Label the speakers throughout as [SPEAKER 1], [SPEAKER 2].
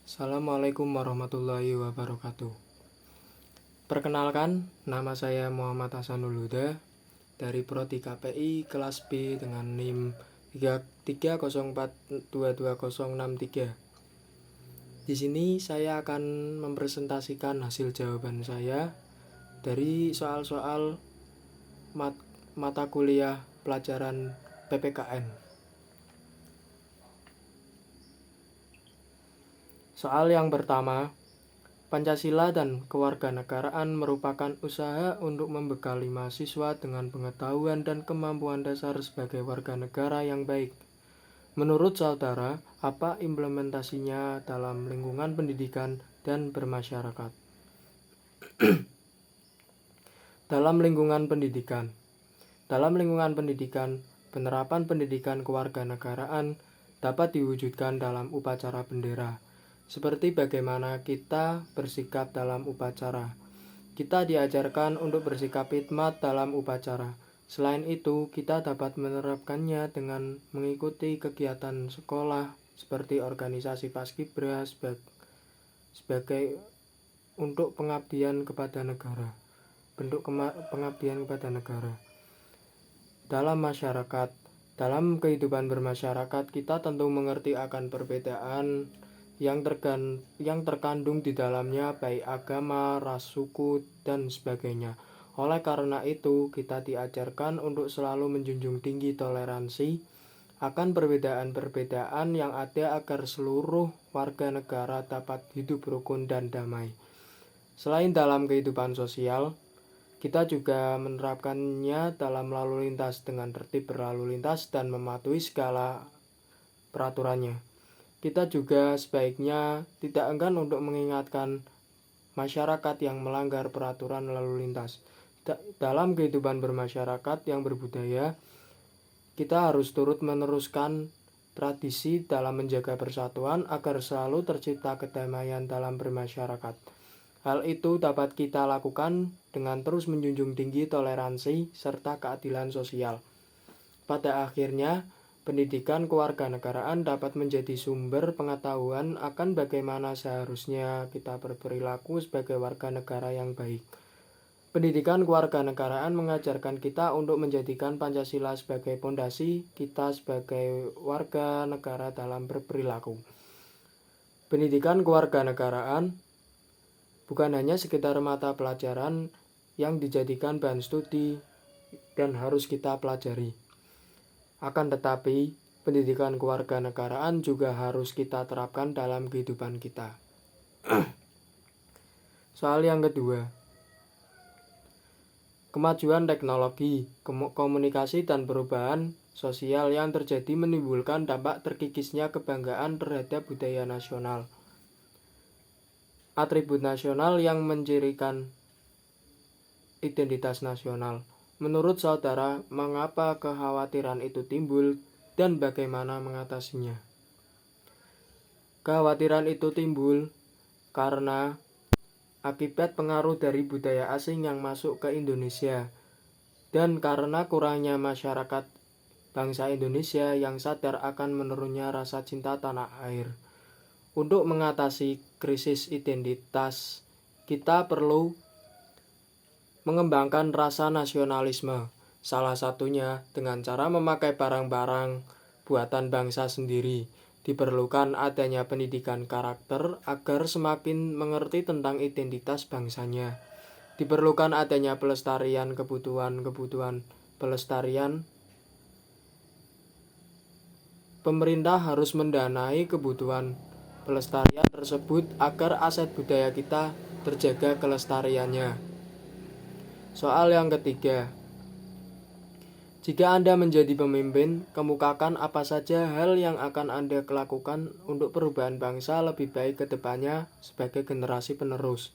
[SPEAKER 1] Assalamualaikum warahmatullahi wabarakatuh. Perkenalkan, nama saya Muhammad Hasanul Huda dari Prodi KPI kelas B dengan NIM 304222063. Di sini saya akan mempresentasikan hasil jawaban saya dari soal-soal mata kuliah pelajaran PPKN. Soal yang pertama, Pancasila dan kewarganegaraan merupakan usaha untuk membekali mahasiswa dengan pengetahuan dan kemampuan dasar sebagai warga negara yang baik. Menurut saudara, apa implementasinya dalam lingkungan pendidikan dan bermasyarakat? Dalam lingkungan pendidikan, penerapan pendidikan kewarganegaraan dapat diwujudkan dalam upacara bendera. Seperti bagaimana kita bersikap dalam upacara. Kita diajarkan untuk bersikap hikmat dalam upacara. Selain itu, kita dapat menerapkannya dengan mengikuti kegiatan sekolah seperti organisasi Paskibra sebagai untuk pengabdian kepada negara. Bentuk pengabdian kepada negara. Dalam masyarakat, dalam kehidupan bermasyarakat, kita tentu mengerti akan perbedaan yang terkandung di dalamnya, baik agama, ras, suku, dan sebagainya. Oleh karena itu, kita diajarkan untuk selalu menjunjung tinggi toleransi akan perbedaan-perbedaan yang ada agar seluruh warga negara dapat hidup rukun dan damai. Selain dalam kehidupan sosial, kita juga menerapkannya dalam lalu lintas dengan tertib berlalu lintas dan mematuhi segala peraturannya. Kita juga sebaiknya tidak enggan untuk mengingatkan masyarakat yang melanggar peraturan lalu lintas. Dalam kehidupan bermasyarakat yang berbudaya, kita harus turut meneruskan tradisi dalam menjaga persatuan agar selalu tercipta kedamaian dalam bermasyarakat. Hal itu dapat kita lakukan dengan terus menjunjung tinggi toleransi serta keadilan sosial. Pada akhirnya, pendidikan kewarganegaraan dapat menjadi sumber pengetahuan akan bagaimana seharusnya kita berperilaku sebagai warga negara yang baik. Pendidikan kewarganegaraan mengajarkan kita untuk menjadikan Pancasila sebagai pondasi kita sebagai warga negara dalam berperilaku. Pendidikan kewarganegaraan bukan hanya sekedar mata pelajaran yang dijadikan bahan studi dan harus kita pelajari. Akan tetapi, pendidikan kewarganegaraan juga harus kita terapkan dalam kehidupan kita. Soal yang kedua, kemajuan teknologi, komunikasi, dan perubahan sosial yang terjadi menimbulkan dampak terkikisnya kebanggaan terhadap budaya nasional. Atribut nasional yang mencirikan identitas nasional. Menurut saudara, mengapa kekhawatiran itu timbul dan bagaimana mengatasinya? Kekhawatiran itu timbul karena akibat pengaruh dari budaya asing yang masuk ke Indonesia dan karena kurangnya masyarakat bangsa Indonesia yang sadar akan menurunnya rasa cinta tanah air. Untuk mengatasi krisis identitas, kita perlu mengembangkan rasa nasionalisme, salah satunya dengan cara memakai barang-barang buatan bangsa sendiri. Diperlukan adanya pendidikan karakter agar semakin mengerti tentang identitas bangsanya. Diperlukan adanya pelestarian kebutuhan pelestarian. Pemerintah harus mendanai kebutuhan pelestarian tersebut agar aset budaya kita terjaga kelestariannya. Soal yang ketiga, jika Anda menjadi pemimpin, kemukakan apa saja hal yang akan Anda lakukan untuk perubahan bangsa lebih baik ke depannya sebagai generasi penerus.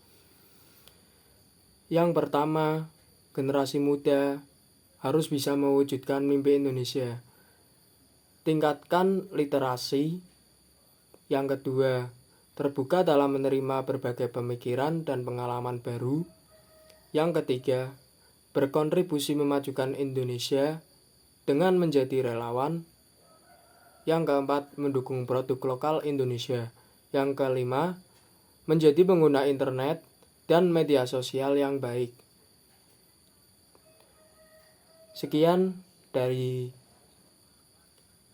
[SPEAKER 1] Yang pertama, generasi muda harus bisa mewujudkan mimpi Indonesia. Tingkatkan literasi. Yang kedua, terbuka dalam menerima berbagai pemikiran dan pengalaman baru. Yang ketiga, berkontribusi memajukan Indonesia dengan menjadi relawan. Yang keempat, mendukung produk lokal Indonesia. Yang kelima, menjadi pengguna internet dan media sosial yang baik. Sekian dari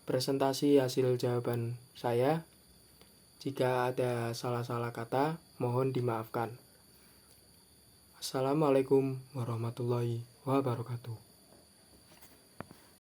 [SPEAKER 1] presentasi hasil jawaban saya. Jika ada salah-salah kata, mohon dimaafkan. Assalamualaikum warahmatullahi wabarakatuh.